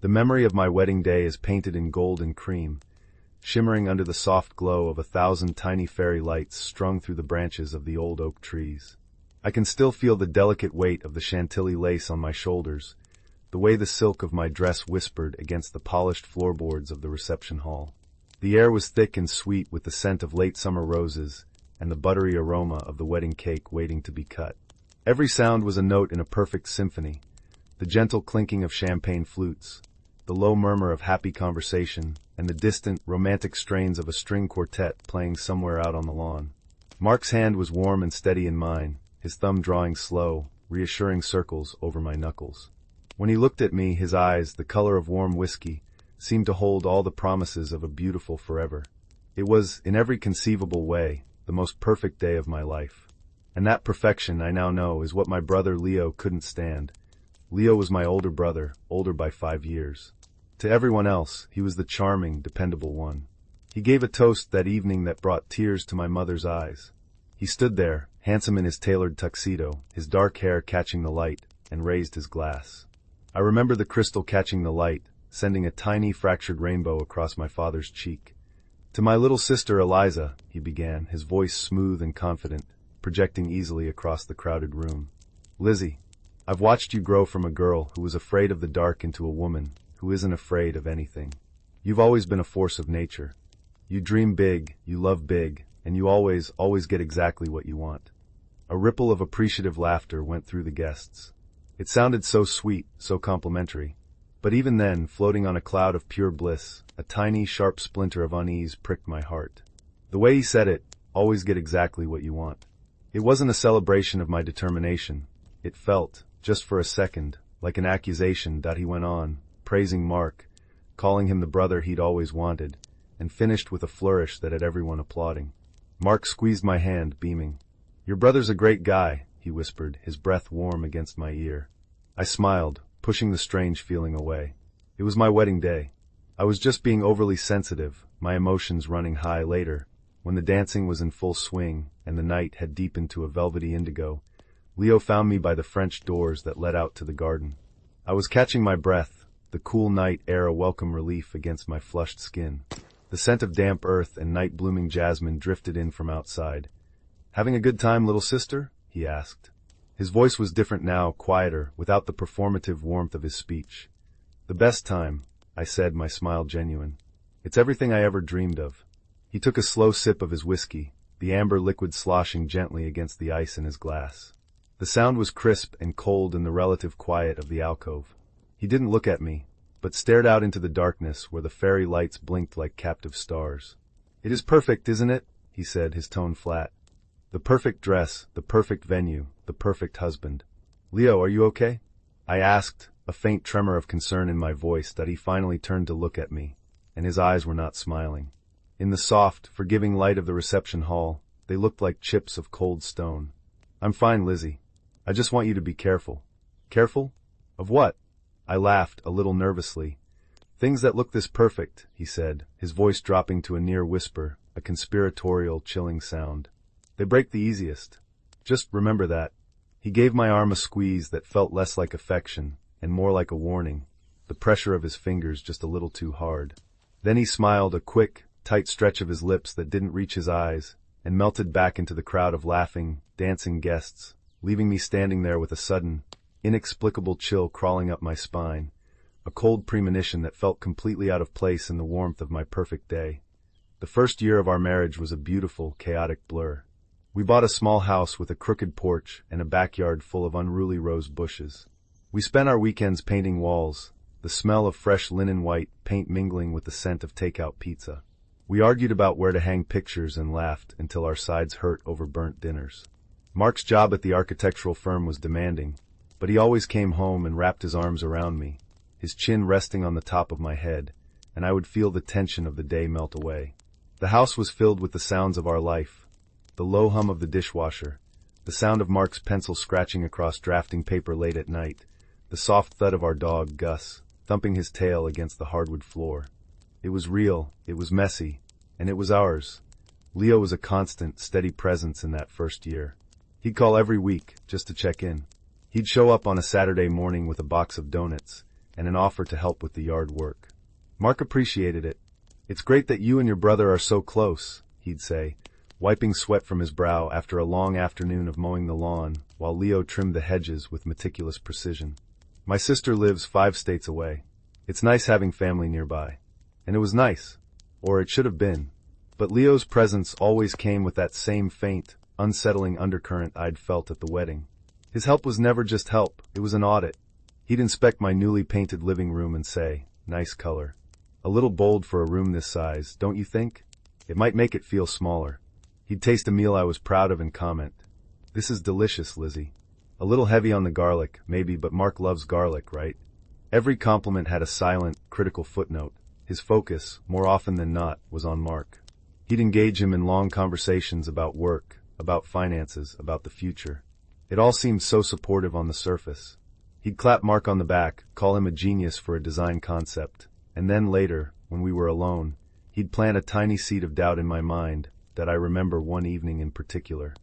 The memory of my wedding day is painted in gold and cream, shimmering under the soft glow of 1,000 tiny fairy lights strung through the branches of the old oak trees. I can still feel the delicate weight of the chantilly lace on my shoulders, the way the silk of my dress whispered against the polished floorboards of the reception hall. The air was thick and sweet with the scent of late summer roses and the buttery aroma of the wedding cake waiting to be cut. Every sound was a note in a perfect symphony, the gentle clinking of champagne flutes, the low murmur of happy conversation, and the distant, romantic strains of a string quartet playing somewhere out on the lawn. Mark's hand was warm and steady in mine, his thumb drawing slow, reassuring circles over my knuckles. When he looked at me, his eyes, the color of warm whiskey, seemed to hold all the promises of a beautiful forever. It was, in every conceivable way, the most perfect day of my life. And that perfection, I now know, is what my brother Leo couldn't stand. Leo was my older brother, older by 5 years. To everyone else, he was the charming, dependable one. He gave a toast that evening that brought tears to my mother's eyes. He stood there, handsome in his tailored tuxedo, his dark hair catching the light, and raised his glass. I remember the crystal catching the light, sending a tiny fractured rainbow across my father's cheek. "To my little sister Eliza," he began, his voice smooth and confident, projecting easily across the crowded room. "Lizzie, I've watched you grow from a girl who was afraid of the dark into a woman who isn't afraid of anything. You've always been a force of nature. You dream big, you love big, and you always get exactly what you want." A ripple of appreciative laughter went through the guests. It sounded so sweet, so complimentary. But even then, floating on a cloud of pure bliss, a tiny, sharp splinter of unease pricked my heart. The way he said it, "always get exactly what you want." It wasn't a celebration of my determination. It felt, just for a second, like an accusation. He went on, praising Mark, calling him the brother he'd always wanted, and finished with a flourish that had everyone applauding. Mark squeezed my hand, beaming. "Your brother's a great guy," he whispered, his breath warm against my ear. I smiled, pushing the strange feeling away. It was my wedding day. I was just being overly sensitive, my emotions running high. Later, when the dancing was in full swing and the night had deepened to a velvety indigo, Leo found me by the French doors that led out to the garden. I was catching my breath, the cool night air a welcome relief against my flushed skin. The scent of damp earth and night-blooming jasmine drifted in from outside. "Having a good time, little sister?" he asked. His voice was different now, quieter, without the performative warmth of his speech. "The best time," I said, my smile genuine. "It's everything I ever dreamed of." He took a slow sip of his whiskey, the amber liquid sloshing gently against the ice in his glass. The sound was crisp and cold in the relative quiet of the alcove. He didn't look at me, but stared out into the darkness where the fairy lights blinked like captive stars. "It is perfect, isn't it?" he said, his tone flat. "The perfect dress, the perfect venue, the perfect husband." "Leo, are you okay?" I asked, a faint tremor of concern in my voice. He finally turned to look at me, and his eyes were not smiling. In the soft, forgiving light of the reception hall, they looked like chips of cold stone. "I'm fine, Lizzie. I just want you to be careful." "Careful? Of what?" I laughed, a little nervously. "Things that look this perfect," he said, his voice dropping to a near whisper, a conspiratorial, chilling sound. "They break the easiest. Just remember that." He gave my arm a squeeze that felt less like affection and more like a warning, the pressure of his fingers just a little too hard. Then he smiled, a quick, tight stretch of his lips that didn't reach his eyes, and melted back into the crowd of laughing, dancing guests, leaving me standing there with a sudden, inexplicable chill crawling up my spine, a cold premonition that felt completely out of place in the warmth of my perfect day. The first year of our marriage was a beautiful, chaotic blur. We bought a small house with a crooked porch and a backyard full of unruly rose bushes. We spent our weekends painting walls, the smell of fresh linen white paint mingling with the scent of takeout pizza. We argued about where to hang pictures and laughed until our sides hurt over burnt dinners. Mark's job at the architectural firm was demanding, but he always came home and wrapped his arms around me, his chin resting on the top of my head, and I would feel the tension of the day melt away. The house was filled with the sounds of our life, the low hum of the dishwasher, the sound of Mark's pencil scratching across drafting paper late at night, the soft thud of our dog, Gus, thumping his tail against the hardwood floor. It was real, it was messy, and it was ours. Leo was a constant, steady presence in that first year. He'd call every week, just to check in. He'd show up on a Saturday morning with a box of donuts, and an offer to help with the yard work. Mark appreciated it. "It's great that you and your brother are so close," he'd say, wiping sweat from his brow after a long afternoon of mowing the lawn, while Leo trimmed the hedges with meticulous precision. "My sister lives 5 states away. It's nice having family nearby." And it was nice. Or it should have been. But Leo's presence always came with that same faint, unsettling undercurrent I'd felt at the wedding. His help was never just help, it was an audit. He'd inspect my newly painted living room and say, "Nice color. A little bold for a room this size, don't you think? It might make it feel smaller." He'd taste a meal I was proud of and comment, "This is delicious, Lizzie. A little heavy on the garlic, maybe, but Mark loves garlic, right?" Every compliment had a silent, critical footnote. His focus, more often than not, was on Mark. He'd engage him in long conversations about work, about finances, about the future. It all seemed so supportive on the surface. He'd clap Mark on the back, call him a genius for a design concept, and then later, when we were alone, he'd plant a tiny seed of doubt in my mind that I remember one evening in particular.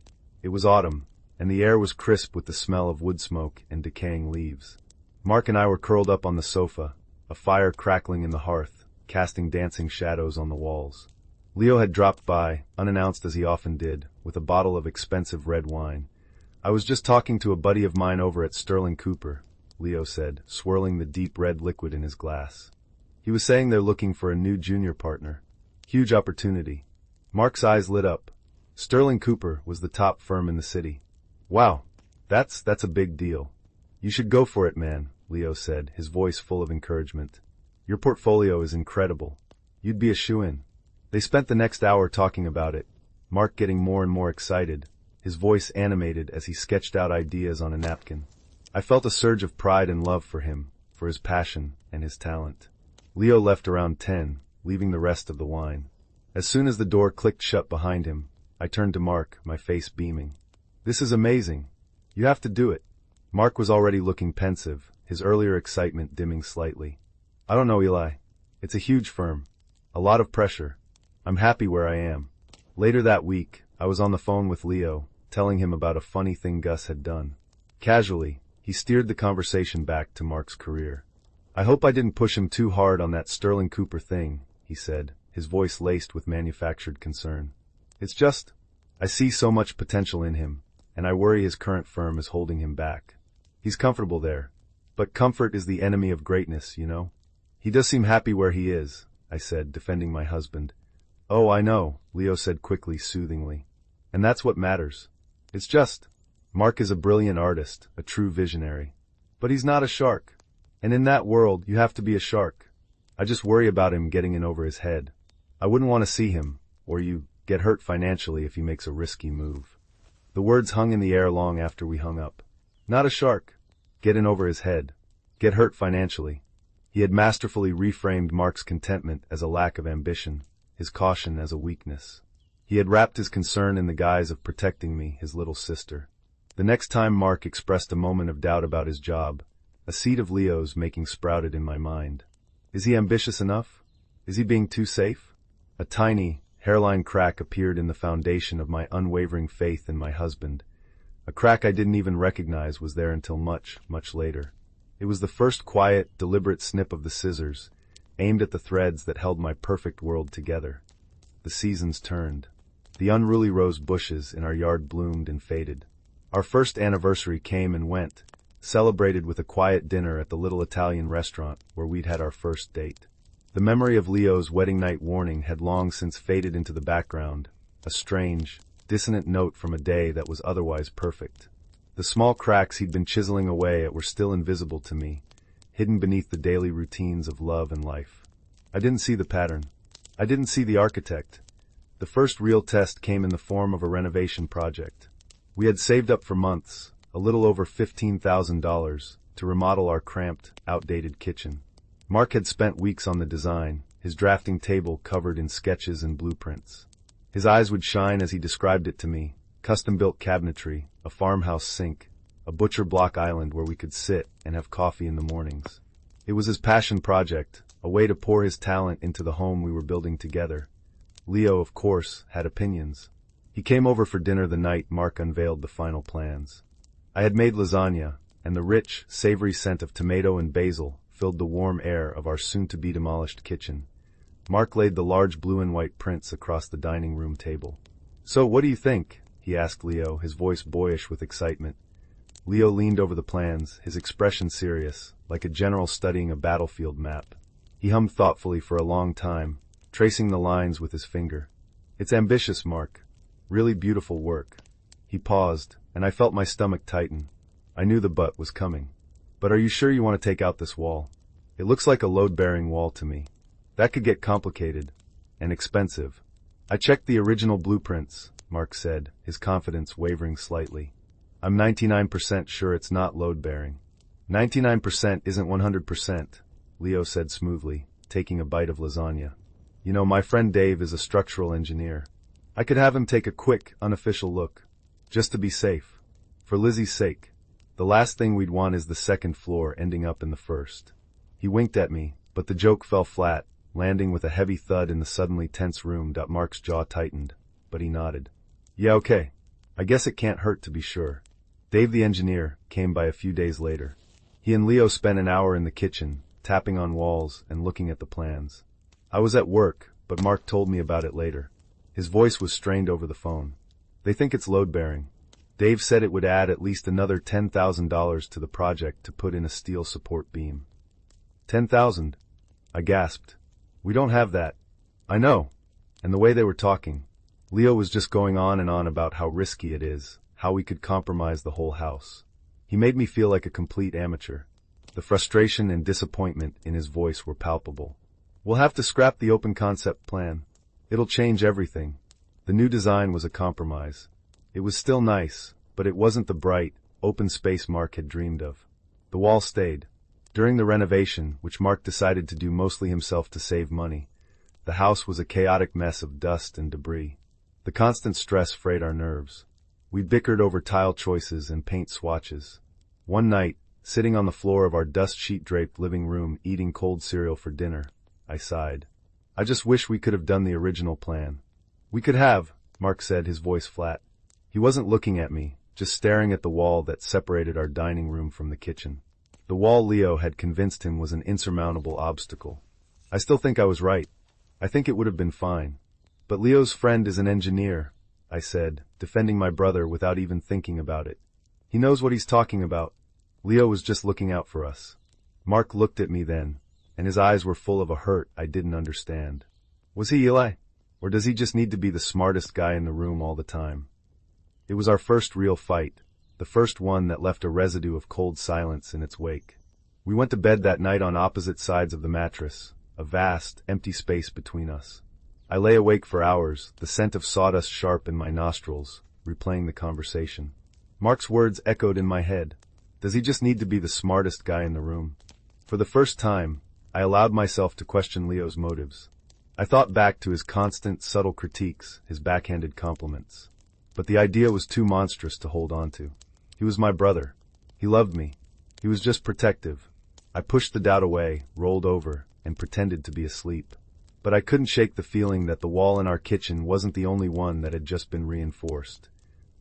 It was autumn, and the air was crisp with the smell of wood smoke and decaying leaves. Mark and I were curled up on the sofa, a fire crackling in the hearth, casting dancing shadows on the walls. Leo had dropped by, unannounced as he often did, with a bottle of expensive red wine. "I was just talking to a buddy of mine over at Sterling Cooper," Leo said, swirling the deep red liquid in his glass. "He was saying they're looking for a new junior partner. Huge opportunity." Mark's eyes lit up. Sterling Cooper was the top firm in the city. "Wow, that's a big deal. You should go for it, man," Leo said, his voice full of encouragement. "Your portfolio is incredible. You'd be a shoo-in." They spent the next hour talking about it, Mark getting more and more excited, his voice animated as he sketched out ideas on a napkin. I felt a surge of pride and love for him, for his passion and his talent. Leo left around 10, leaving the rest of the wine. As soon as the door clicked shut behind him, I turned to Mark, my face beaming. "This is amazing. You have to do it." Mark was already looking pensive, his earlier excitement dimming slightly. "I don't know, Eli. It's a huge firm. A lot of pressure. I'm happy where I am." Later that week, I was on the phone with Leo, telling him about a funny thing Gus had done. Casually, he steered the conversation back to Mark's career. "I hope I didn't push him too hard on that Sterling Cooper thing," he said, his voice laced with manufactured concern. "It's just, I see so much potential in him, and I worry his current firm is holding him back. He's comfortable there, but comfort is the enemy of greatness, you know?" "He does seem happy where he is," I said, defending my husband. "Oh, I know," Leo said quickly, soothingly. "And that's what matters. It's just, Mark is a brilliant artist, a true visionary. But he's not a shark. And in that world, you have to be a shark. I just worry about him getting in over his head. I wouldn't want to see him, or you, get hurt financially if he makes a risky move." The words hung in the air long after we hung up. Not a shark. Get in over his head. Get hurt financially. He had masterfully reframed Mark's contentment as a lack of ambition, his caution as a weakness. He had wrapped his concern in the guise of protecting me, his little sister. The next time Mark expressed a moment of doubt about his job, a seed of Leo's making sprouted in my mind. Is he ambitious enough? Is he being too safe? A tiny, hairline crack appeared in the foundation of my unwavering faith in my husband. A crack I didn't even recognize was there until much, much later. It was the first quiet, deliberate snip of the scissors, aimed at the threads that held my perfect world together. The seasons turned. The unruly rose bushes in our yard bloomed and faded. Our first anniversary came and went, celebrated with a quiet dinner at the little Italian restaurant where we'd had our first date. The memory of Leo's wedding night warning had long since faded into the background, a strange, dissonant note from a day that was otherwise perfect. The small cracks he'd been chiseling away at were still invisible to me, hidden beneath the daily routines of love and life. I didn't see the pattern. I didn't see the architect. The first real test came in the form of a renovation project. We had saved up for months, a little over $15,000, to remodel our cramped, outdated kitchen. Mark had spent weeks on the design, his drafting table covered in sketches and blueprints. His eyes would shine as he described it to me, custom-built cabinetry, a farmhouse sink, a butcher block island where we could sit and have coffee in the mornings. It was his passion project, a way to pour his talent into the home we were building together. Leo, of course, had opinions. He came over for dinner the night Mark unveiled the final plans. I had made lasagna, and the rich, savory scent of tomato and basil filled the warm air of our soon-to-be-demolished kitchen. Mark laid the large blue and white prints across the dining room table. "So, what do you think?" he asked Leo, his voice boyish with excitement. Leo leaned over the plans, his expression serious, like a general studying a battlefield map. He hummed thoughtfully for a long time, tracing the lines with his finger. "It's ambitious, Mark. Really beautiful work." He paused, and I felt my stomach tighten. I knew the but was coming. "But are you sure you want to take out this wall? It looks like a load-bearing wall to me. That could get complicated. And expensive." "I checked the original blueprints," Mark said, his confidence wavering slightly. "I'm 99% sure it's not load-bearing." 99% isn't 100%, Leo said smoothly, taking a bite of lasagna. "You know, my friend Dave is a structural engineer. I could have him take a quick, unofficial look. Just to be safe. For Lizzie's sake. The last thing we'd want is the second floor ending up in the first." He winked at me, but the joke fell flat, landing with a heavy thud in the suddenly tense room. Mark's jaw tightened, but he nodded. "Yeah, okay. I guess it can't hurt to be sure." Dave the engineer came by a few days later. He and Leo spent an hour in the kitchen, tapping on walls and looking at the plans. I was at work, but Mark told me about it later. His voice was strained over the phone. "They think it's load-bearing. Dave said it would add at least another $10,000 to the project to put in a steel support beam." 10,000? I gasped. "We don't have that." "I know." And the way they were talking, Leo was just going on and on about how risky it is, how we could compromise the whole house. He made me feel like a complete amateur. The frustration and disappointment in his voice were palpable. "We'll have to scrap the open concept plan. It'll change everything." The new design was a compromise. It was still nice, but it wasn't the bright, open space Mark had dreamed of. The wall stayed. During the renovation, which Mark decided to do mostly himself to save money, the house was a chaotic mess of dust and debris. The constant stress frayed our nerves. We bickered over tile choices and paint swatches. One night, sitting on the floor of our dust sheet-draped living room eating cold cereal for dinner, I sighed. "I just wish we could have done the original plan." "We could have," Mark said, his voice flat. He wasn't looking at me, just staring at the wall that separated our dining room from the kitchen. The wall Leo had convinced him was an insurmountable obstacle. I still think I was right. I think it would have been fine. "But Leo's friend is an engineer," I said, defending my brother without even thinking about it. "He knows what he's talking about. Leo was just looking out for us." Mark looked at me then, and his eyes were full of a hurt I didn't understand. Was he Eli? Or does he just need to be the smartest guy in the room all the time? It was our first real fight, the first one that left a residue of cold silence in its wake. We went to bed that night on opposite sides of the mattress, a vast, empty space between us. I lay awake for hours, the scent of sawdust sharp in my nostrils, replaying the conversation. Mark's words echoed in my head. Does he just need to be the smartest guy in the room? For the first time, I allowed myself to question Leo's motives. I thought back to his constant, subtle critiques, his backhanded compliments. But the idea was too monstrous to hold on to. He was my brother. He loved me. He was just protective. I pushed the doubt away, rolled over, and pretended to be asleep. But I couldn't shake the feeling that the wall in our kitchen wasn't the only one that had just been reinforced.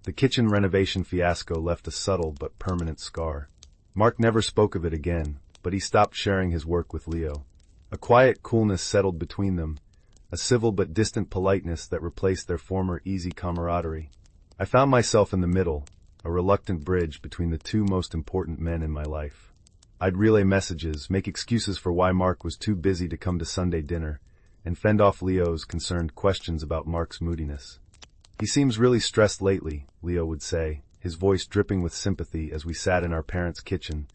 The kitchen renovation fiasco left a subtle but permanent scar. Mark never spoke of it again, but he stopped sharing his work with Leo. A quiet coolness settled between them, a civil but distant politeness that replaced their former easy camaraderie. I found myself in the middle, a reluctant bridge between the two most important men in my life. I'd relay messages, make excuses for why Mark was too busy to come to Sunday dinner, and fend off Leo's concerned questions about Mark's moodiness. "He seems really stressed lately," Leo would say, his voice dripping with sympathy as we sat in our parents' kitchen,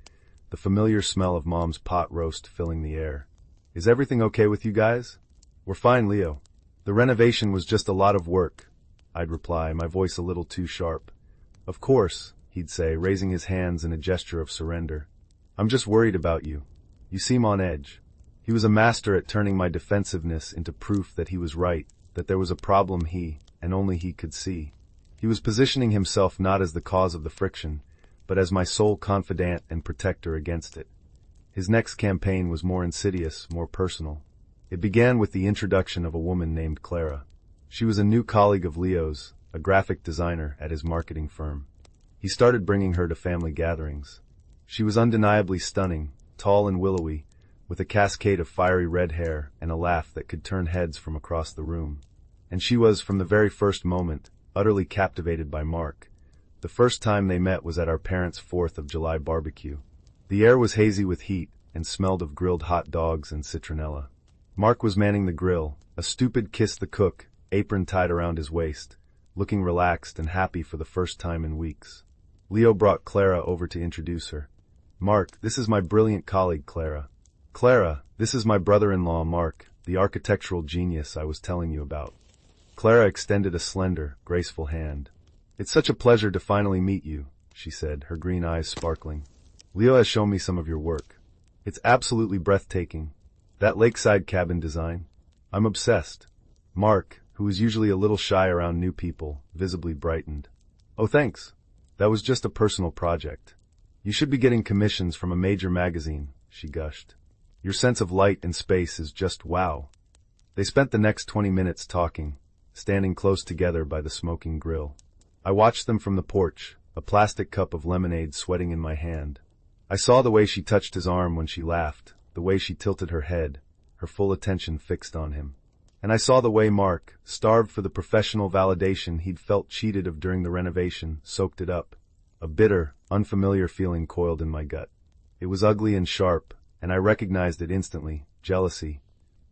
the familiar smell of Mom's pot roast filling the air. "Is everything okay with you guys?" "We're fine, Leo. The renovation was just a lot of work," I'd reply, my voice a little too sharp. "Of course," he'd say, raising his hands in a gesture of surrender. "I'm just worried about you. You seem on edge." He was a master at turning my defensiveness into proof that he was right, that there was a problem he, and only he, could see. He was positioning himself not as the cause of the friction, but as my sole confidant and protector against it. His next campaign was more insidious, more personal. It began with the introduction of a woman named Clara. She was a new colleague of Leo's, a graphic designer at his marketing firm. He started bringing her to family gatherings. She was undeniably stunning, tall and willowy, with a cascade of fiery red hair and a laugh that could turn heads from across the room. And she was, from the very first moment, utterly captivated by Mark. The first time they met was at our parents' 4th of July barbecue. The air was hazy with heat and smelled of grilled hot dogs and citronella. Mark was manning the grill, a stupid kiss the cook, apron tied around his waist, looking relaxed and happy for the first time in weeks. Leo brought Clara over to introduce her. Mark, this is my brilliant colleague Clara. Clara, this is my brother-in-law Mark, the architectural genius I was telling you about. Clara extended a slender, graceful hand. It's such a pleasure to finally meet you, she said, her green eyes sparkling. Leo has shown me some of your work. It's absolutely breathtaking. That lakeside cabin design. I'm obsessed. Mark, who was usually a little shy around new people, visibly brightened. Oh, thanks. That was just a personal project. You should be getting commissions from a major magazine, she gushed. Your sense of light and space is just wow. They spent the next 20 minutes talking, standing close together by the smoking grill. I watched them from the porch, a plastic cup of lemonade sweating in my hand. I saw the way she touched his arm when she laughed, the way she tilted her head, her full attention fixed on him. And I saw the way Mark, starved for the professional validation he'd felt cheated of during the renovation, soaked it up. A bitter, unfamiliar feeling coiled in my gut. It was ugly and sharp, and I recognized it instantly, jealousy.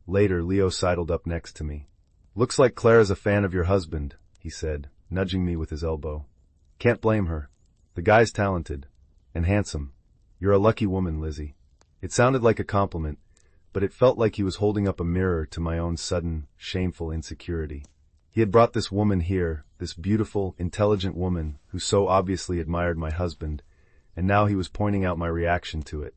Later, Leo sidled up next to me. Looks like Clara's a fan of your husband, he said, nudging me with his elbow. Can't blame her. The guy's talented. And handsome. You're a lucky woman, Lizzie. It sounded like a compliment, but it felt like he was holding up a mirror to my own sudden, shameful insecurity. He had brought this woman here, this beautiful, intelligent woman who so obviously admired my husband, and now he was pointing out my reaction to it.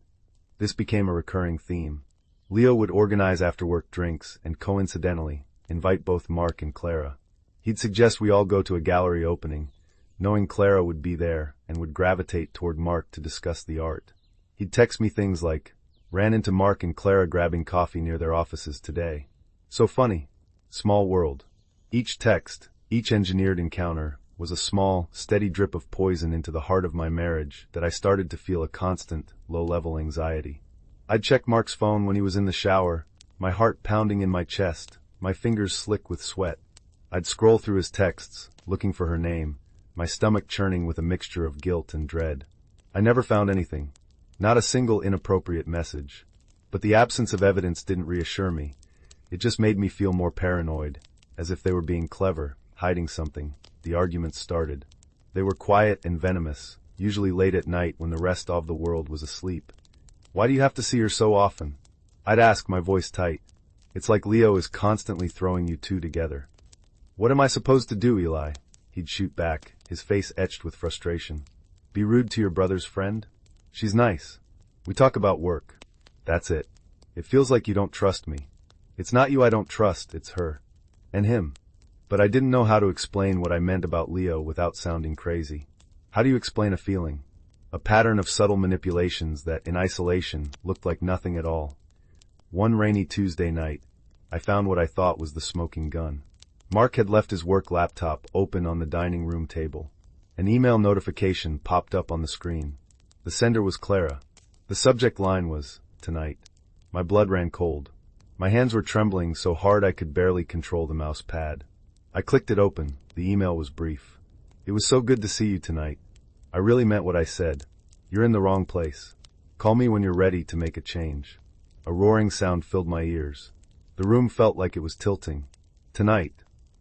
This became a recurring theme. Leo would organize after-work drinks and, coincidentally, invite both Mark and Clara. He'd suggest we all go to a gallery opening, knowing Clara would be there and would gravitate toward Mark to discuss the art. He'd text me things like, ran into Mark and Clara grabbing coffee near their offices today. So funny. Small world. Each text, each engineered encounter, was a small, steady drip of poison into the heart of my marriage that I started to feel a constant, low-level anxiety. I'd check Mark's phone when he was in the shower, my heart pounding in my chest, my fingers slick with sweat. I'd scroll through his texts, looking for her name, my stomach churning with a mixture of guilt and dread. I never found anything. Not a single inappropriate message. But the absence of evidence didn't reassure me. It just made me feel more paranoid, as if they were being clever, hiding something. The arguments started. They were quiet and venomous, usually late at night when the rest of the world was asleep. Why do you have to see her so often? I'd ask, my voice tight. It's like Leo is constantly throwing you two together. What am I supposed to do, Eli? He'd shoot back, his face etched with frustration. Be rude to your brother's friend? She's nice. We talk about work. That's it. It feels like you don't trust me. It's not you I don't trust, it's her. And him. But I didn't know how to explain what I meant about Leo without sounding crazy. How do you explain a feeling? A pattern of subtle manipulations that, in isolation, looked like nothing at all. One rainy Tuesday night, I found what I thought was the smoking gun. Mark had left his work laptop open on the dining room table. An email notification popped up on the screen. The sender was Clara. The subject line was, tonight. My blood ran cold. My hands were trembling so hard I could barely control the mouse pad. I clicked it open. The email was brief. It was so good to see you tonight. I really meant what I said. You're in the wrong place. Call me when you're ready to make a change. A roaring sound filled my ears. The room felt like it was tilting. Tonight.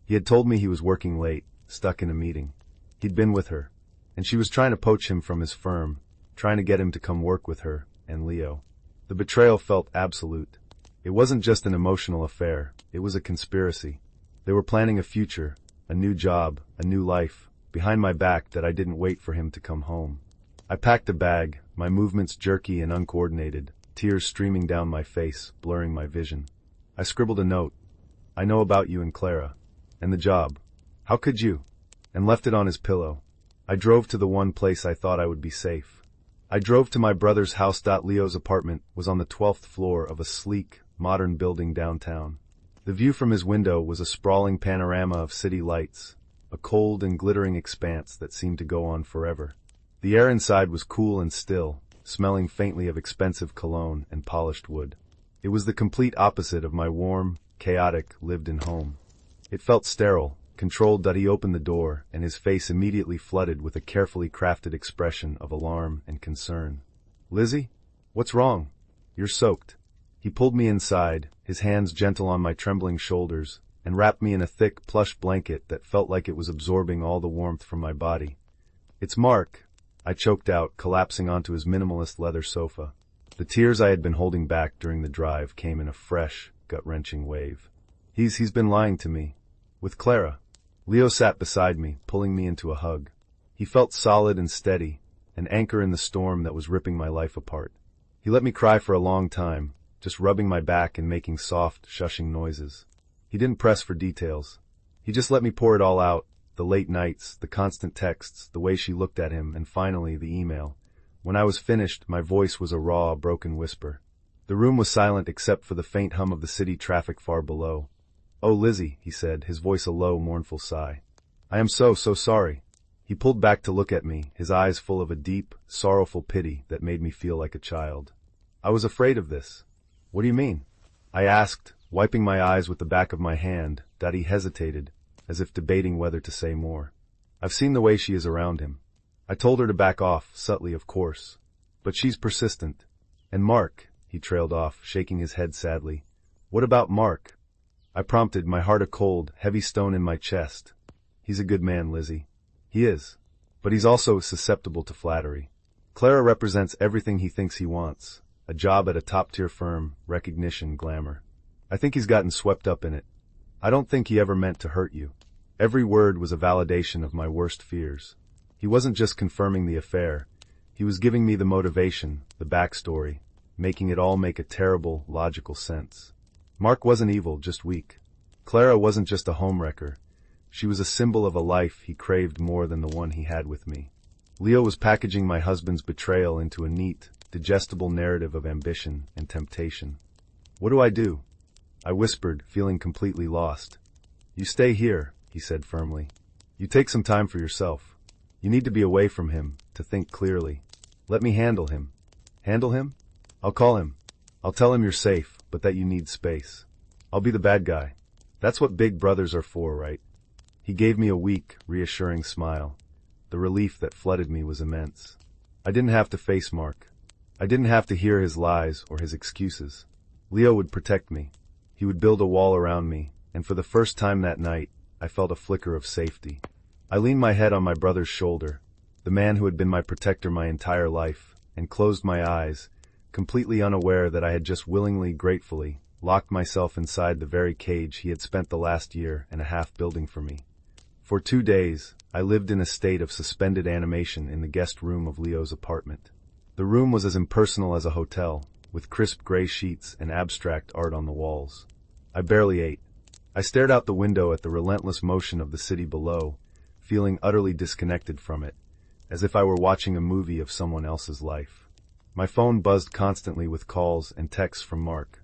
He had told me he was working late, stuck in a meeting. He'd been with her, and she was trying to poach him from his firm, trying to get him to come work with her and Leo. The betrayal felt absolute. It wasn't just an emotional affair, it was a conspiracy. They were planning a future, a new job, a new life, behind my back that I didn't wait for him to come home. I packed a bag, my movements jerky and uncoordinated, tears streaming down my face, blurring my vision. I scribbled a note. I know about you and Clara. And the job. How could you? And left it on his pillow. I drove to the one place I thought I would be safe. I drove to my brother's house. Leo's apartment was on the 12th floor of a sleek, modern building downtown. The view from his window was a sprawling panorama of city lights, a cold and glittering expanse that seemed to go on forever. The air inside was cool and still, smelling faintly of expensive cologne and polished wood. It was the complete opposite of my warm, chaotic, lived-in home. It felt sterile, controlled. He opened the door, and his face immediately flooded with a carefully crafted expression of alarm and concern. "Lizzie? What's wrong? You're soaked." He pulled me inside, his hands gentle on my trembling shoulders, and wrapped me in a thick, plush blanket that felt like it was absorbing all the warmth from my body. "It's Mark," I choked out, collapsing onto his minimalist leather sofa. The tears I had been holding back during the drive came in a fresh, gut-wrenching wave. He's been lying to me. With Clara." Leo sat beside me, pulling me into a hug. He felt solid and steady, an anchor in the storm that was ripping my life apart. He let me cry for a long time, just rubbing my back and making soft, shushing noises. He didn't press for details. He just let me pour it all out, the late nights, the constant texts, the way she looked at him, and finally the email. When I was finished, my voice was a raw, broken whisper. The room was silent except for the faint hum of the city traffic far below. "Oh, Lizzie," he said, his voice a low, mournful sigh. "I am so sorry." He pulled back to look at me, his eyes full of a deep, sorrowful pity that made me feel like a child. "I was afraid of this." "What do you mean?" I asked, wiping my eyes with the back of my hand. He hesitated, as if debating whether to say more. "I've seen the way she is around him." I told her to back off, subtly of course. "But she's persistent." "And Mark," he trailed off, shaking his head sadly. "What about Mark?" I prompted, my heart a cold, heavy stone in my chest. "He's a good man, Lizzie." "He is. But he's also susceptible to flattery. Clara represents everything he thinks he wants. A job at a top-tier firm, recognition, glamour. I think he's gotten swept up in it. I don't think he ever meant to hurt you." Every word was a validation of my worst fears. He wasn't just confirming the affair. He was giving me the motivation, the backstory, making it all make a terrible, logical sense. Mark wasn't evil, just weak. Clara wasn't just a homewrecker. She was a symbol of a life he craved more than the one he had with me. Leo was packaging my husband's betrayal into a neat, digestible narrative of ambition and temptation. "What do I do?" I whispered, feeling completely lost. "You stay here," he said firmly. "You take some time for yourself. You need to be away from him, to think clearly. Let me handle him." "Handle him?" "I'll call him. I'll tell him you're safe, but that you need space. I'll be the bad guy. That's what big brothers are for, right?" He gave me a weak, reassuring smile. The relief that flooded me was immense. I didn't have to face Mark. I didn't have to hear his lies or his excuses. Leo would protect me. He would build a wall around me, and for the first time that night, I felt a flicker of safety. I leaned my head on my brother's shoulder, the man who had been my protector my entire life, and closed my eyes, completely unaware that I had just willingly, gratefully, locked myself inside the very cage he had spent the last year and a half building for me. For 2 days, I lived in a state of suspended animation in the guest room of Leo's apartment. The room was as impersonal as a hotel, with crisp gray sheets and abstract art on the walls. I barely ate. I stared out the window at the relentless motion of the city below, feeling utterly disconnected from it, as if I were watching a movie of someone else's life. My phone buzzed constantly with calls and texts from Mark.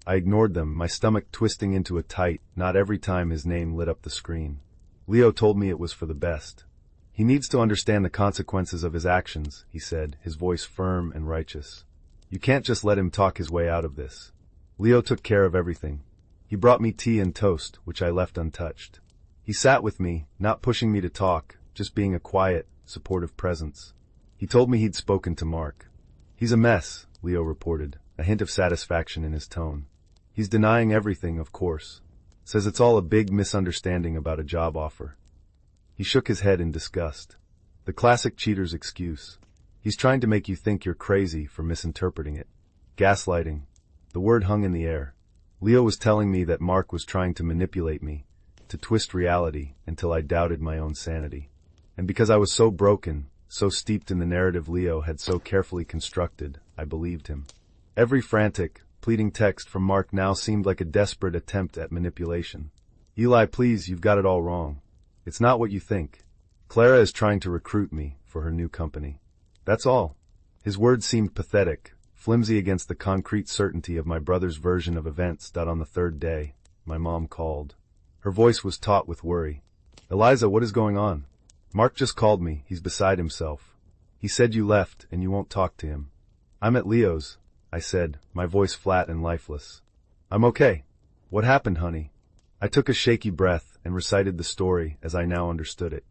I ignored them, my stomach twisting into a tight knot every time his name lit up the screen. Leo told me it was for the best. "He needs to understand the consequences of his actions," he said, his voice firm and righteous. "You can't just let him talk his way out of this." Leo took care of everything. He brought me tea and toast, which I left untouched. He sat with me, not pushing me to talk, just being a quiet, supportive presence. He told me he'd spoken to Mark. "He's a mess," Leo reported, a hint of satisfaction in his tone. "He's denying everything, of course. Says it's all a big misunderstanding about a job offer." He shook his head in disgust. "The classic cheater's excuse. He's trying to make you think you're crazy for misinterpreting it. Gaslighting." The word hung in the air. Leo was telling me that Mark was trying to manipulate me, to twist reality until I doubted my own sanity. And because I was so broken, so steeped in the narrative Leo had so carefully constructed, I believed him. Every frantic, pleading text from Mark now seemed like a desperate attempt at manipulation. "Eli, please, you've got it all wrong. It's not what you think. Clara is trying to recruit me for her new company. That's all." His words seemed pathetic, flimsy against the concrete certainty of my brother's version of events. On the 3rd day, my mom called. Her voice was taut with worry. "Eliza, what is going on?" "Mark just called me. He's beside himself. He said you left and you won't talk to him." "I'm at Leo's." I said, my voice flat and lifeless. I'm okay. What happened, honey? I took a shaky breath and recited the story as I now understood it.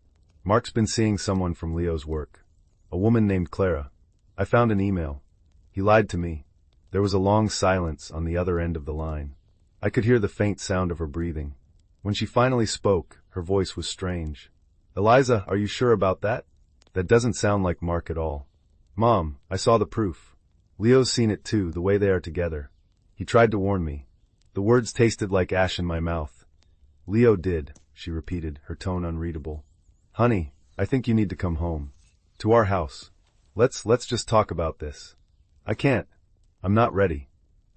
Mark's been seeing someone from Leo's work. A woman named Clara. I found an email. He lied to me. There was a long silence on the other end of the line. I could hear the faint sound of her breathing. When she finally spoke, her voice was strange. Eliza, are you sure about that? That doesn't sound like Mark at all. Mom, I saw the proof. Leo's seen it too, the way they are together. He tried to warn me. The words tasted like ash in my mouth. Leo did, she repeated, her tone unreadable. Honey, I think you need to come home. To our house. Let's just talk about this. I can't. I'm not ready.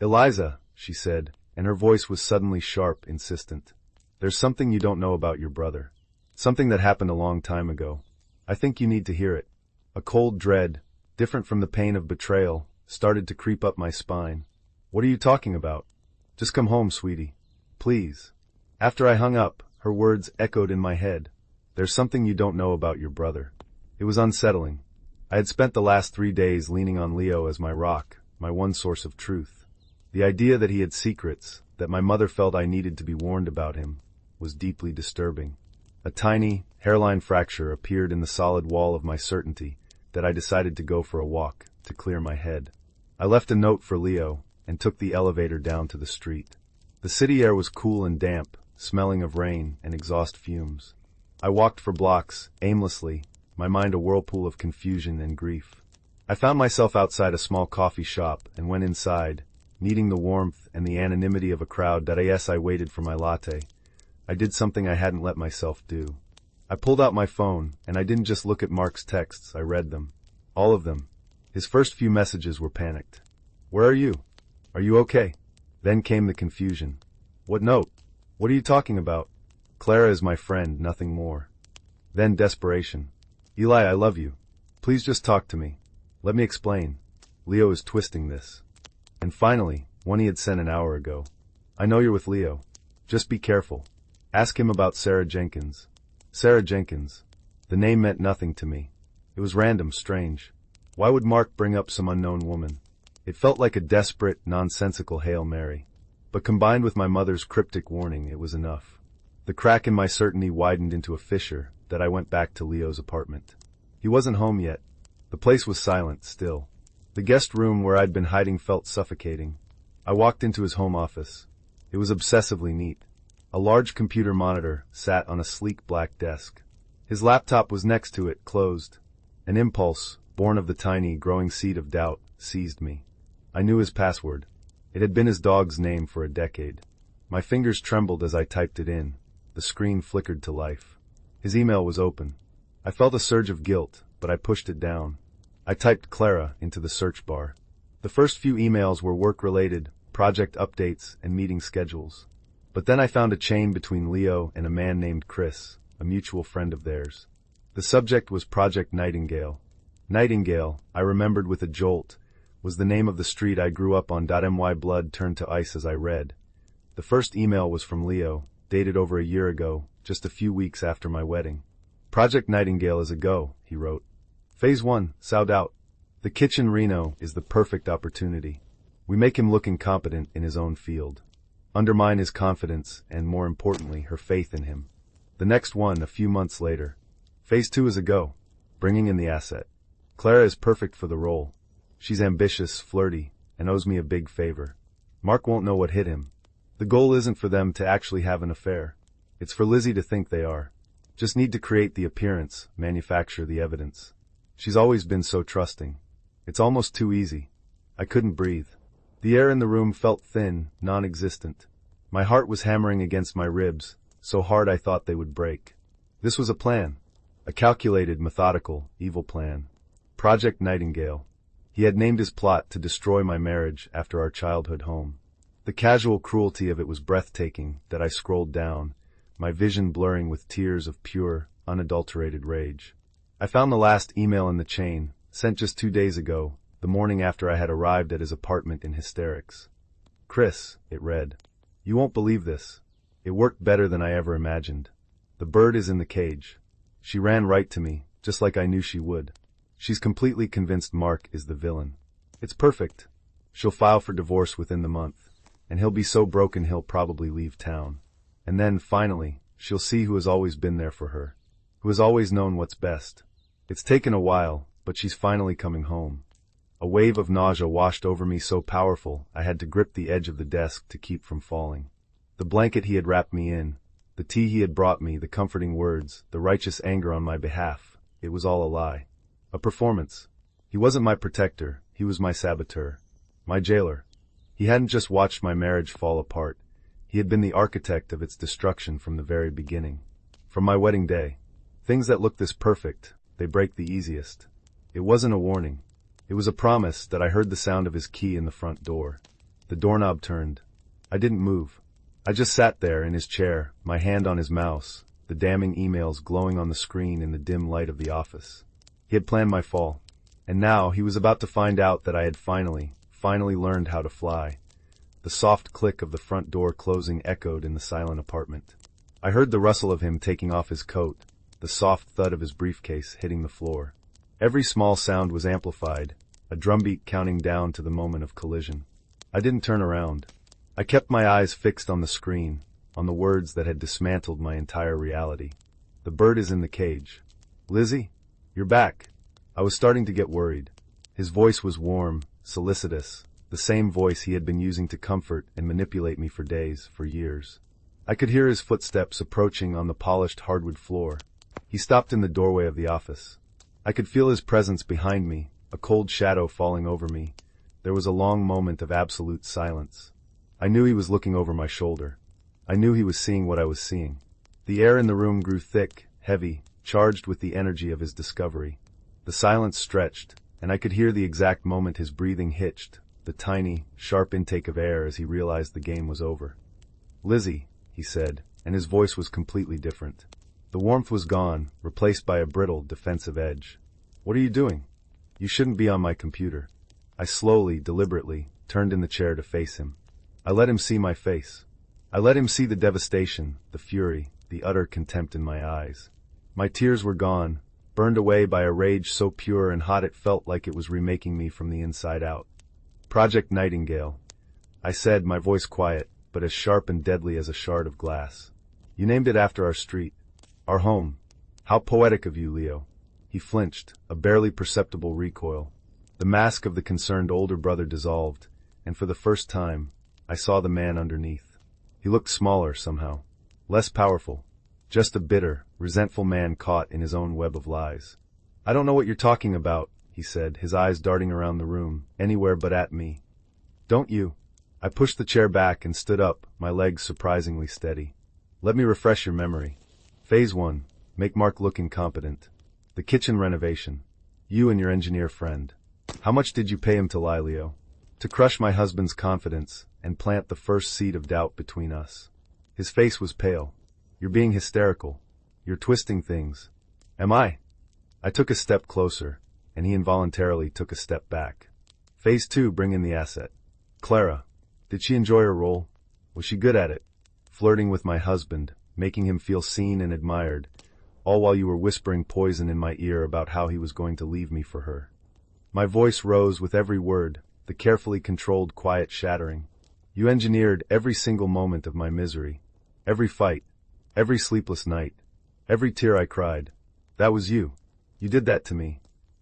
Eliza, she said, and her voice was suddenly sharp, insistent. There's something you don't know about your brother. Something that happened a long time ago. I think you need to hear it. A cold dread, different from the pain of betrayal, started to creep up my spine. What are you talking about? Just come home, sweetie. Please. After I hung up, her words echoed in my head. There's something you don't know about your brother. It was unsettling. I had spent the last 3 days leaning on Leo as my rock, my one source of truth. The idea that he had secrets, that my mother felt I needed to be warned about him, was deeply disturbing. A tiny, hairline fracture appeared in the solid wall of my certainty that I decided to go for a walk, to clear my head. I left a note for Leo and took the elevator down to the street. The city air was cool and damp, smelling of rain and exhaust fumes. I walked for blocks, aimlessly, my mind a whirlpool of confusion and grief. I found myself outside a small coffee shop and went inside, needing the warmth and the anonymity of a crowd that I waited for my latte. I did something I hadn't let myself do. I pulled out my phone, and I didn't just look at Mark's texts, I read them. All of them. His first few messages were panicked. Where are you? Are you okay? Then came the confusion. What note? What are you talking about? Clara is my friend, nothing more. Then desperation. Eli, I love you. Please just talk to me. Let me explain. Leo is twisting this. And finally, one he had sent an hour ago. I know you're with Leo. Just be careful. Ask him about Sarah Jenkins. Sarah Jenkins. The name meant nothing to me. It was random, strange. Why would Mark bring up some unknown woman? It felt like a desperate, nonsensical Hail Mary. But combined with my mother's cryptic warning, it was enough. The crack in my certainty widened into a fissure that I went back to Leo's apartment. He wasn't home yet. The place was silent, still. The guest room where I'd been hiding felt suffocating. I walked into his home office. It was obsessively neat. A large computer monitor sat on a sleek black desk. His laptop was next to it, closed. An impulse, born of the tiny, growing seed of doubt, seized me. I knew his password. It had been his dog's name for a decade. My fingers trembled as I typed it in. The screen flickered to life. His email was open. I felt a surge of guilt, but I pushed it down. I typed Clara into the search bar. The first few emails were work-related, project updates, and meeting schedules. But then I found a chain between Leo and a man named Chris, a mutual friend of theirs. The subject was Project Nightingale. Nightingale, I remembered with a jolt, was the name of the street I grew up on. My blood turned to ice as I read. The first email was from Leo, dated over a year ago, just a few weeks after my wedding. Project Nightingale is a go, he wrote. Phase 1, sold out. The kitchen Reno is the perfect opportunity. We make him look incompetent in his own field. Undermine his confidence and, more importantly, her faith in him. The next one, a few months later. Phase 2 is a go. Bringing in the asset. Clara is perfect for the role. She's ambitious, flirty, and owes me a big favor. Mark won't know what hit him. The goal isn't for them to actually have an affair. It's for Lizzie to think they are. Just need to create the appearance, manufacture the evidence. She's always been so trusting. It's almost too easy. I couldn't breathe. The air in the room felt thin, non-existent. My heart was hammering against my ribs, so hard I thought they would break. This was a plan. A calculated, methodical, evil plan. Project Nightingale. He had named his plot to destroy my marriage after our childhood home. The casual cruelty of it was breathtaking that I scrolled down, my vision blurring with tears of pure, unadulterated rage. I found the last email in the chain, sent just 2 days ago, the morning after I had arrived at his apartment in hysterics. Chris, it read. You won't believe this. It worked better than I ever imagined. The bird is in the cage. She ran right to me, just like I knew she would. She's completely convinced Mark is the villain. It's perfect. She'll file for divorce within the month, and he'll be so broken he'll probably leave town. And then, finally, she'll see who has always been there for her, who has always known what's best. It's taken a while, but she's finally coming home. A wave of nausea washed over me so powerful I had to grip the edge of the desk to keep from falling. The blanket he had wrapped me in, the tea he had brought me, the comforting words, the righteous anger on my behalf, it was all a lie. A performance. He wasn't my protector, he was my saboteur. My jailer. He hadn't just watched my marriage fall apart, he had been the architect of its destruction from the very beginning. From my wedding day. Things that look this perfect, they break the easiest. It wasn't a warning. It was a promise that I heard the sound of his key in the front door. The doorknob turned. I didn't move. I just sat there in his chair, my hand on his mouse, the damning emails glowing on the screen in the dim light of the office. He had planned my fall. And now he was about to find out that I had finally learned how to fly. The soft click of the front door closing echoed in the silent apartment. I heard the rustle of him taking off his coat, the soft thud of his briefcase hitting the floor. Every small sound was amplified, a drumbeat counting down to the moment of collision. I didn't turn around. I kept my eyes fixed on the screen, on the words that had dismantled my entire reality. The bird is in the cage. Lizzie? You're back. I was starting to get worried. His voice was warm, solicitous, the same voice he had been using to comfort and manipulate me for days, for years. I could hear his footsteps approaching on the polished hardwood floor. He stopped in the doorway of the office. I could feel his presence behind me, a cold shadow falling over me. There was a long moment of absolute silence. I knew he was looking over my shoulder. I knew he was seeing what I was seeing. The air in the room grew thick, heavy, charged with the energy of his discovery. The silence stretched, and I could hear the exact moment his breathing hitched, the tiny, sharp intake of air as he realized the game was over. Lizzie, he said, and his voice was completely different. The warmth was gone, replaced by a brittle, defensive edge. What are you doing? You shouldn't be on my computer. I slowly, deliberately, turned in the chair to face him. I let him see my face. I let him see the devastation, the fury, the utter contempt in my eyes. My tears were gone, burned away by a rage so pure and hot it felt like it was remaking me from the inside out. Project Nightingale, I said, my voice quiet, but as sharp and deadly as a shard of glass. You named it after our street, our home. How poetic of you, Leo. He flinched, a barely perceptible recoil. The mask of the concerned older brother dissolved, and for the first time, I saw the man underneath. He looked smaller somehow, less powerful, just a bitter, resentful man caught in his own web of lies. I don't know what you're talking about, he said, his eyes darting around the room, anywhere but at me. Don't you? I pushed the chair back and stood up, my legs surprisingly steady. Let me refresh your memory. Phase 1. Make Mark look incompetent. The kitchen renovation. You and your engineer friend. How much did you pay him to lie, Leo? To crush my husband's confidence and plant the first seed of doubt between us. His face was pale. You're being hysterical. You're twisting things. Am I? I took a step closer, and he involuntarily took a step back. Phase 2, bring in the asset. Clara. Did she enjoy her role? Was she good at it? Flirting with my husband, making him feel seen and admired, all while you were whispering poison in my ear about how he was going to leave me for her. My voice rose with every word, the carefully controlled quiet shattering. You engineered every single moment of my misery. Every fight. Every sleepless night. Every tear I cried. That was you. You did that to me.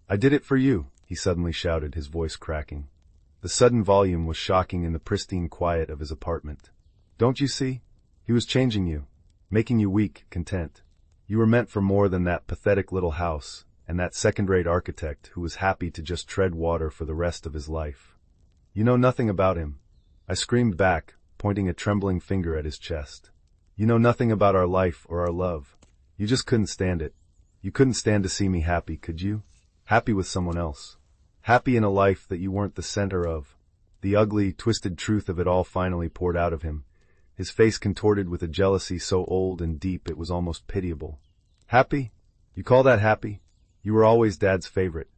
I did it for you, he suddenly shouted, his voice cracking. The sudden volume was shocking in the pristine quiet of his apartment. Don't you see? He was changing you, making you weak, content. You were meant for more than that pathetic little house, and that second-rate architect who was happy to just tread water for the rest of his life. You know nothing about him. I screamed back, pointing a trembling finger at his chest. You know nothing about our life or our love. You just couldn't stand it. You couldn't stand to see me happy, could you? Happy with someone else. Happy in a life that you weren't the center of. The ugly, twisted truth of it all finally poured out of him, his face contorted with a jealousy so old and deep it was almost pitiable. Happy? You call that happy? You were always Dad's favorite.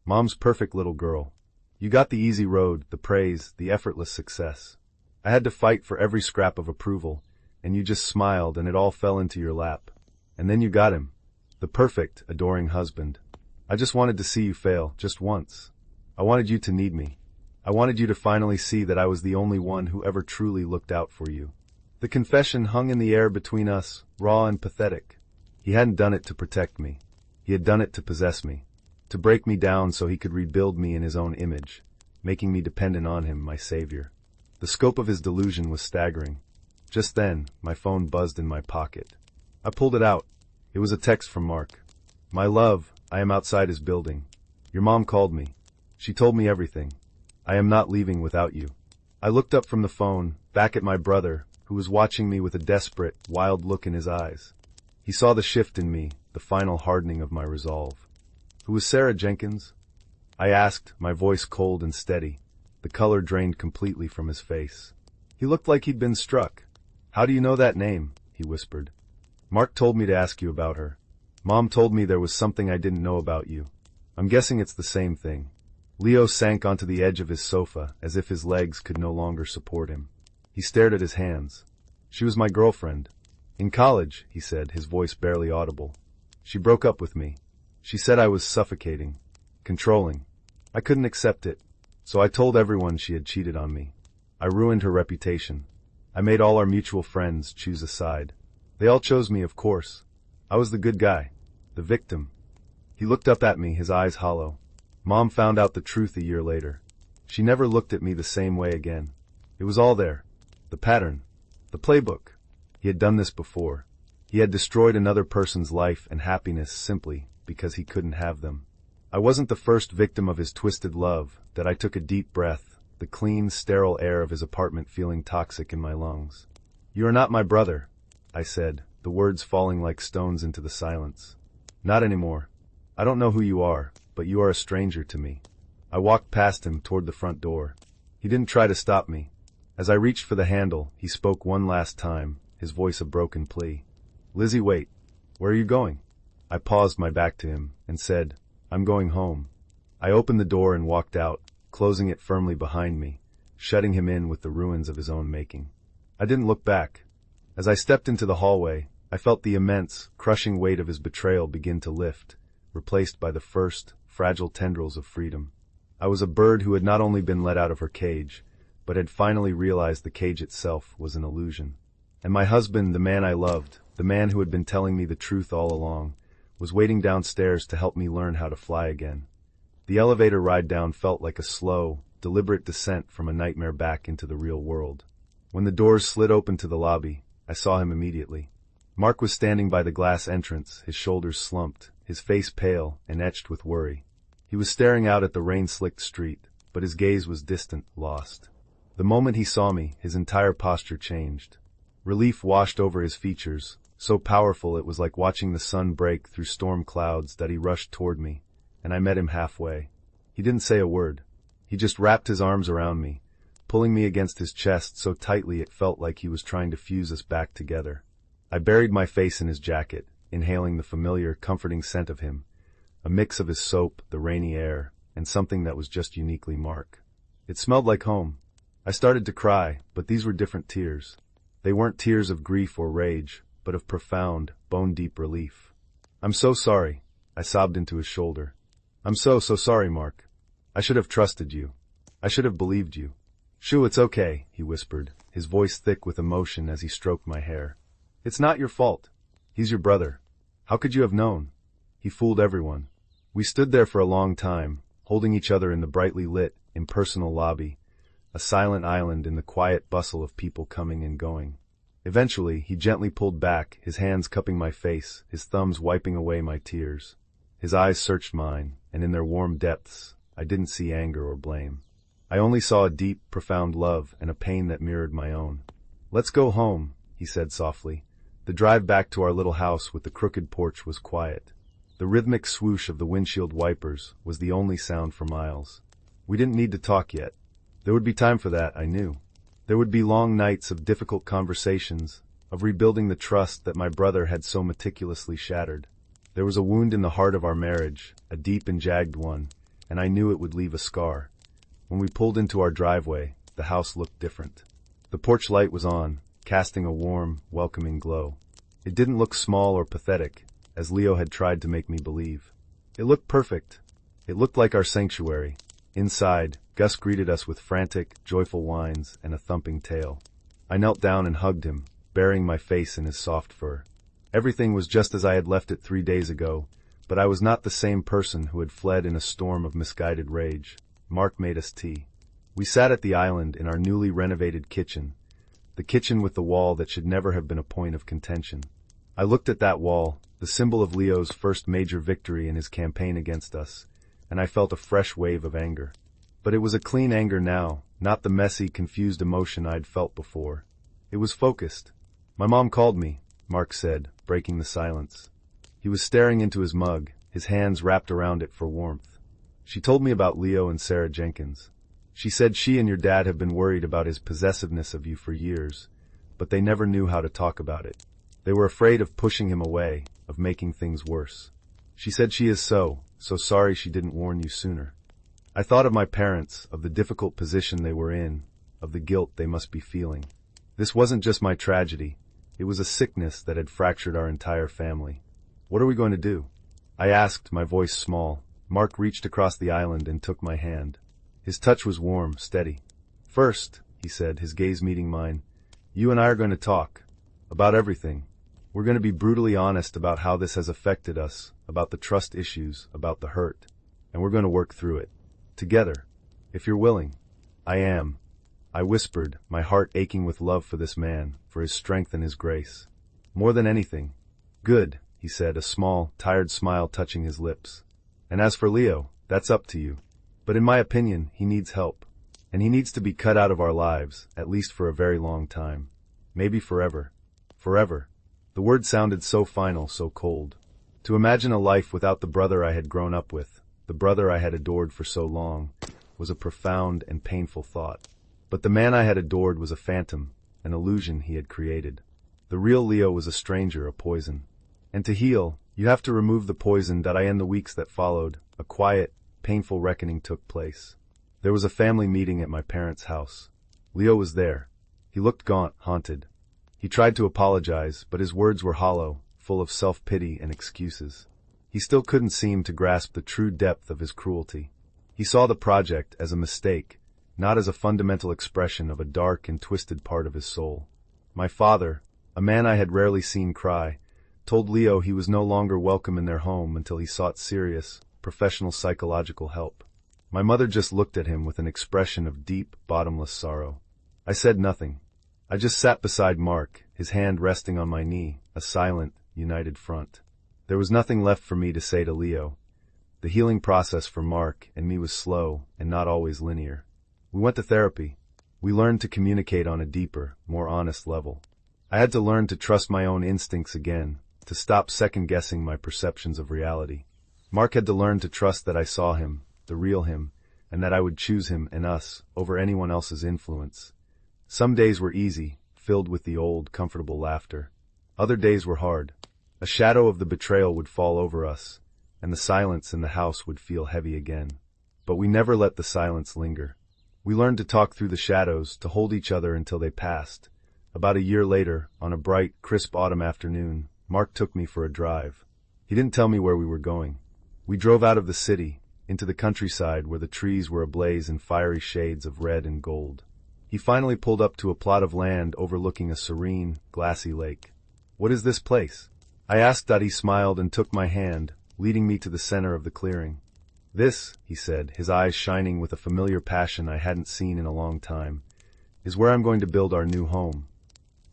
Mom's perfect little girl. You got the easy road, the praise, the effortless success. I had to fight for every scrap of approval, and you just smiled and it all fell into your lap. And then you got him. The perfect, adoring husband. I just wanted to see you fail, just once. I wanted you to need me. I wanted you to finally see that I was the only one who ever truly looked out for you. The confession hung in the air between us, raw and pathetic. He hadn't done it to protect me. He had done it to possess me, to break me down so he could rebuild me in his own image, making me dependent on him, my savior. The scope of his delusion was staggering. Just then, my phone buzzed in my pocket. I pulled it out. It was a text from Mark. "My love, I am outside his building. Your mom called me. She told me everything. I am not leaving without you." I looked up from the phone, back at my brother, who was watching me with a desperate, wild look in his eyes. He saw the shift in me, the final hardening of my resolve. "Who is Sarah Jenkins?" I asked, my voice cold and steady. The color drained completely from his face. He looked like he'd been struck. "How do you know that name?" he whispered. "Mark told me to ask you about her. Mom told me there was something I didn't know about you. I'm guessing it's the same thing." Leo sank onto the edge of his sofa, as if his legs could no longer support him. He stared at his hands. "She was my girlfriend. In college," he said, his voice barely audible. "She broke up with me. She said I was suffocating, controlling. I couldn't accept it, so I told everyone she had cheated on me. I ruined her reputation. I made all our mutual friends choose a side. They all chose me, of course. I was the good guy, the victim." He looked up at me, his eyes hollow. "Mom found out the truth a year later. She never looked at me the same way again. It was all there. The pattern. The playbook. He had done this before. He had destroyed another person's life and happiness simply because he couldn't have them. I wasn't the first victim of his twisted love. That I took a deep breath, the clean, sterile air of his apartment feeling toxic in my lungs. "You are not my brother," I said, the words falling like stones into the silence. "Not anymore. I don't know who you are, but you are a stranger to me." I walked past him toward the front door. He didn't try to stop me. As I reached for the handle, he spoke one last time, his voice a broken plea. "Lizzie, wait. Where are you going?" I paused, my back to him, and said, "I'm going home." I opened the door and walked out, closing it firmly behind me, shutting him in with the ruins of his own making. I didn't look back. As I stepped into the hallway, I felt the immense, crushing weight of his betrayal begin to lift, replaced by the first, fragile tendrils of freedom. I was a bird who had not only been let out of her cage, but had finally realized the cage itself was an illusion. And my husband, the man I loved, the man who had been telling me the truth all along, was waiting downstairs to help me learn how to fly again. The elevator ride down felt like a slow, deliberate descent from a nightmare back into the real world. When the doors slid open to the lobby, I saw him immediately. Mark was standing by the glass entrance, his shoulders slumped, his face pale and etched with worry. He was staring out at the rain-slicked street, but his gaze was distant, lost. The moment he saw me, his entire posture changed. Relief washed over his features, so powerful it was like watching the sun break through storm clouds that he rushed toward me, and I met him halfway. He didn't say a word. He just wrapped his arms around me, pulling me against his chest so tightly it felt like he was trying to fuse us back together. I buried my face in his jacket, inhaling the familiar, comforting scent of him, a mix of his soap, the rainy air, and something that was just uniquely Mark. It smelled like home. I started to cry, but these were different tears. They weren't tears of grief or rage, but of profound, bone-deep relief. "I'm so sorry," I sobbed into his shoulder. "I'm so sorry, Mark. I should have trusted you. I should have believed you." "Shoo, it's okay," he whispered, his voice thick with emotion as he stroked my hair. "It's not your fault. He's your brother. How could you have known? He fooled everyone." We stood there for a long time, holding each other in the brightly lit, impersonal lobby, a silent island in the quiet bustle of people coming and going. Eventually, he gently pulled back, his hands cupping my face, his thumbs wiping away my tears. His eyes searched mine, and in their warm depths, I didn't see anger or blame. I only saw a deep, profound love and a pain that mirrored my own. "Let's go home," he said softly. The drive back to our little house with the crooked porch was quiet. The rhythmic swoosh of the windshield wipers was the only sound for miles. We didn't need to talk yet. There would be time for that, I knew. There would be long nights of difficult conversations, of rebuilding the trust that my brother had so meticulously shattered. There was a wound in the heart of our marriage, a deep and jagged one, and I knew it would leave a scar. When we pulled into our driveway, the house looked different. The porch light was on, casting a warm, welcoming glow. It didn't look small or pathetic, as Leo had tried to make me believe. It looked perfect. It looked like our sanctuary, Inside, Gus greeted us with frantic, joyful whines and a thumping tail. I knelt down and hugged him, burying my face in his soft fur. Everything was just as I had left it 3 days ago, but I was not the same person who had fled in a storm of misguided rage. Mark made us tea. We sat at the island in our newly renovated kitchen, the kitchen with the wall that should never have been a point of contention. I looked at that wall, the symbol of Leo's first major victory in his campaign against us, and I felt a fresh wave of anger. But it was a clean anger now, not the messy, confused emotion I'd felt before. It was focused. "My mom called me," Mark said, breaking the silence. He was staring into his mug, his hands wrapped around it for warmth. "She told me about Leo and Sarah Jenkins. She said she and your dad have been worried about his possessiveness of you for years, but they never knew how to talk about it. They were afraid of pushing him away, of making things worse. She said she is so sorry she didn't warn you sooner." I thought of my parents, of the difficult position they were in, of the guilt they must be feeling. This wasn't just my tragedy. It was a sickness that had fractured our entire family. "What are we going to do?" I asked, my voice small. Mark reached across the island and took my hand. His touch was warm, steady. "First," he said, his gaze meeting mine, "you and I are going to talk. About everything. We're going to be brutally honest about how this has affected us, about the trust issues, about the hurt. And we're going to work through it. Together. If you're willing." "I am," I whispered, my heart aching with love for this man, for his strength and his grace. "More than anything." "Good," he said, a small, tired smile touching his lips. "And as for Leo, that's up to you. But in my opinion, he needs help. And he needs to be cut out of our lives, at least for a very long time. Maybe forever." Forever. The word sounded so final, so cold. To imagine a life without the brother I had grown up with, the brother I had adored for so long, was a profound and painful thought. But the man I had adored was a phantom, an illusion he had created. The real Leo was a stranger, a poison. And to heal, you have to remove the poison that in the weeks that followed, a quiet, painful reckoning took place. There was a family meeting at my parents' house. Leo was there. He looked gaunt, haunted. He tried to apologize, but his words were hollow, full of self-pity and excuses. He still couldn't seem to grasp the true depth of his cruelty. He saw the project as a mistake, not as a fundamental expression of a dark and twisted part of his soul. My father, a man I had rarely seen cry, told Leo he was no longer welcome in their home until he sought serious, professional psychological help. My mother just looked at him with an expression of deep, bottomless sorrow. I said nothing. I just sat beside Mark, his hand resting on my knee, a silent, united front. There was nothing left for me to say to Leo. The healing process for Mark and me was slow and not always linear. We went to therapy. We learned to communicate on a deeper, more honest level. I had to learn to trust my own instincts again, to stop second-guessing my perceptions of reality. Mark had to learn to trust that I saw him, the real him, and that I would choose him and us over anyone else's influence. Some days were easy, filled with the old, comfortable laughter. Other days were hard. A shadow of the betrayal would fall over us, and the silence in the house would feel heavy again. But we never let the silence linger. We learned to talk through the shadows, to hold each other until they passed. About a year later, on a bright, crisp autumn afternoon, Mark took me for a drive. He didn't tell me where we were going. We drove out of the city, into the countryside where the trees were ablaze in fiery shades of red and gold. He finally pulled up to a plot of land overlooking a serene, glassy lake. "What is this place?" I asked. He smiled and took my hand, leading me to the center of the clearing. "This," he said, his eyes shining with a familiar passion I hadn't seen in a long time, "is where I'm going to build our new home."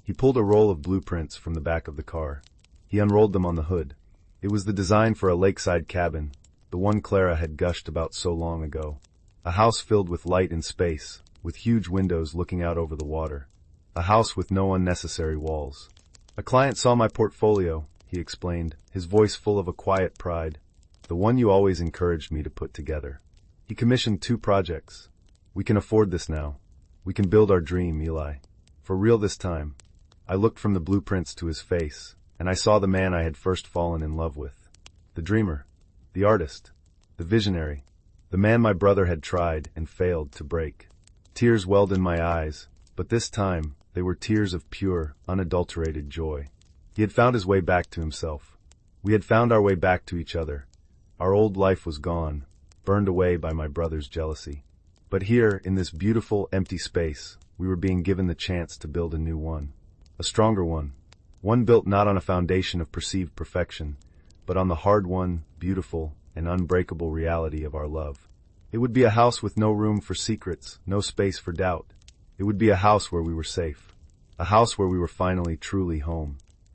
He pulled a roll of blueprints from the back of the car. He unrolled them on the hood. It was the design for a lakeside cabin, the one Clara had gushed about so long ago. A house filled with light and space, with huge windows looking out over the water. A house with no unnecessary walls. "A client saw my portfolio," he explained, his voice full of a quiet pride. "The one you always encouraged me to put together. He commissioned 2 projects. We can afford this now. We can build our dream, Eli. For real this time." I looked from the blueprints to his face, and I saw the man I had first fallen in love with. The dreamer. The artist. The visionary. The man my brother had tried and failed to break. Tears welled in my eyes, but this time they were tears of pure, unadulterated joy. He had found his way back to himself. We had found our way back to each other. Our old life was gone, burned away by my brother's jealousy. But here, in this beautiful, empty space, we were being given the chance to build a new one. A stronger one. One built not on a foundation of perceived perfection, but on the hard-won, beautiful, and unbreakable reality of our love. It would be a house with no room for secrets, no space for doubt. It would be a house where we were safe. A house where we were finally truly home.